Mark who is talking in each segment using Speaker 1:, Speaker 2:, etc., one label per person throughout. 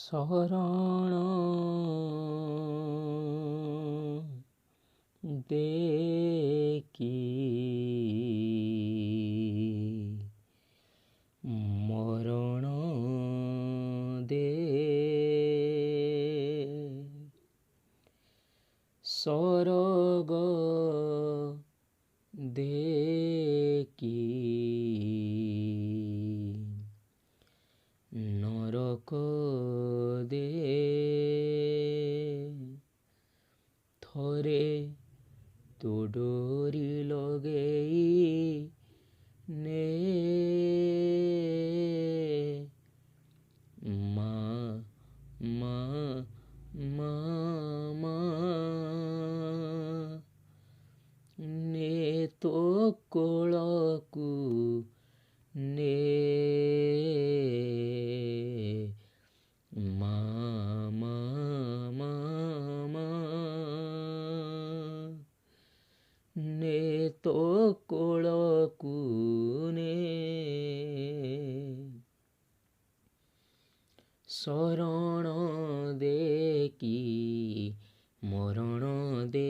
Speaker 1: ଶରଣ ଦେକି ମରଣ ଦେ ସରଗ ଦେକି ନରକ ଦେ ଥରେ ତୋ ଡୋରି ଲଗେଇ ନେ ମା ମା ମା ମା ନେ ତୋ କୋଳକୁ ନେ ମା ମା ମା ମା ନେ ତୋ କୋଳକୁ ନେ ଶରଣ ଦେକି ମରଣ ଦେ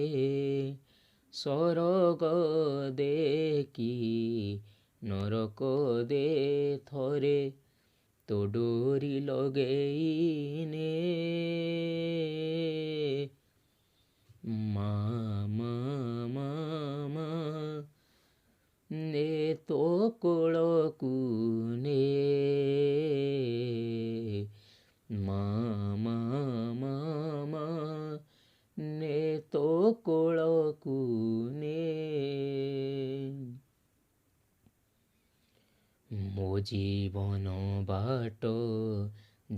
Speaker 1: ସରଗ ଦେକି ନରକ ଦେ ଥରେ ତୋ ଡୋରି ଲଗେଇ ନେ ମା ମା ମା ମା ନେ ତୋ କୋଳକୁ ନେ ମା ମା ମା ମା ନେ ତୋ କୋଳକୁ ନେ ମୋ ଜୀବନ ବାଟ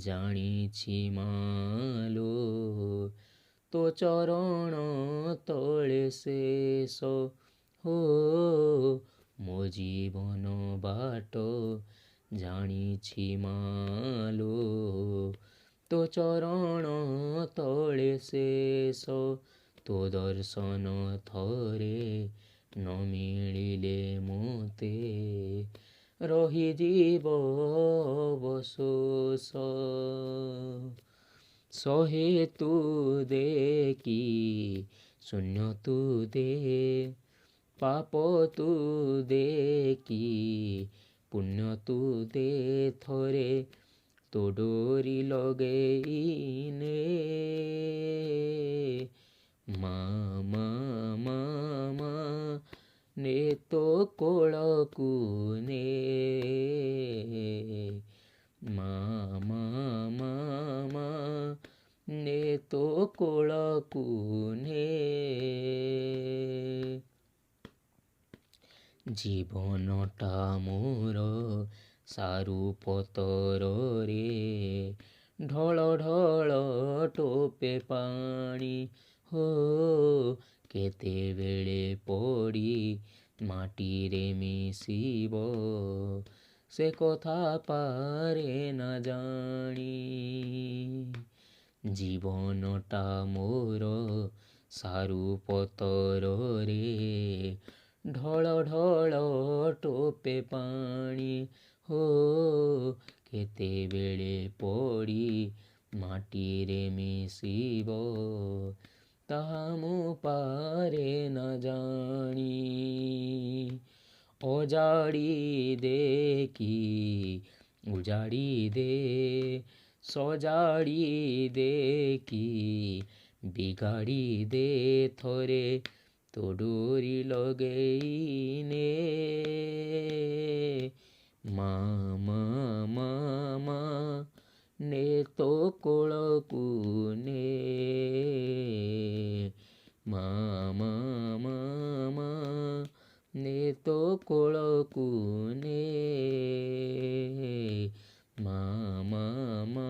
Speaker 1: ଜାଣିଛି ମାଲୋ ତୋ ଚରଣ ତଳେ ଶେଷ ହୋ ମୋ ଜୀବନ ବାଟ ଜାଣିଛି ମାଲୋ ତୋ ଚରଣ ତଳେ ଶେଷ ତୋ ଦର୍ଶନ ଥରେ ନ ମିଳିଲେ ମୋତେ ରହିଯିବ ଅବଶୋଷ ଶହେ ତୁ ଦେକି ଶୂନ୍ୟ ତୁ ଦେ ପାପ ତୁ ଦେକି ପୁଣ୍ୟ ତୁ ଦେ ଥରେ ତୋ ଡୋରି ଲଗେଇ ନେ ମା ମା ମା ମା ନେ ତୋ କୋଳକୁ ନେ ମା ମା ମା ମା ନେ ତୋ କୋଳକୁ ନେ ଜୀବନଟା ମୋର ସାରୁ ପତରରେ ଢଳ ଢଳ ଟୋପେ ପାଣି ହୋ କେତେବେଳେ ପଡ଼ି ମାଟିରେ ମିଶିବ ସେ କଥା ପାରେ ନା ଜାଣି ଜୀବନଟା ମୋର ସାରୁ ପତରରେ ଢଳ ଢଳ ଟୋପେ ପାଣି ହୋ କେତେବେଳେ ପଡ଼ି ମାଟିରେ ମିଶିବ ତାହା ମୁଁ ପାରେ ନା ଜାଣି ଅଜାଡ଼ି ଦେକି ଉଜାଡ଼ି ଦେ ସଜାଡ଼ି ଦେକି ବିଗାଡ଼ି ଦେ ଥରେ ତୋ ଡୋରି ଲଗେଇ ନେ ମା ମା ମା ମା ନେ ତୋ କୋଳକୁ ନେ ମା ମା ମା ମା ନେ ତୋ କୋଳକୁ ନେ ମା ମା ମା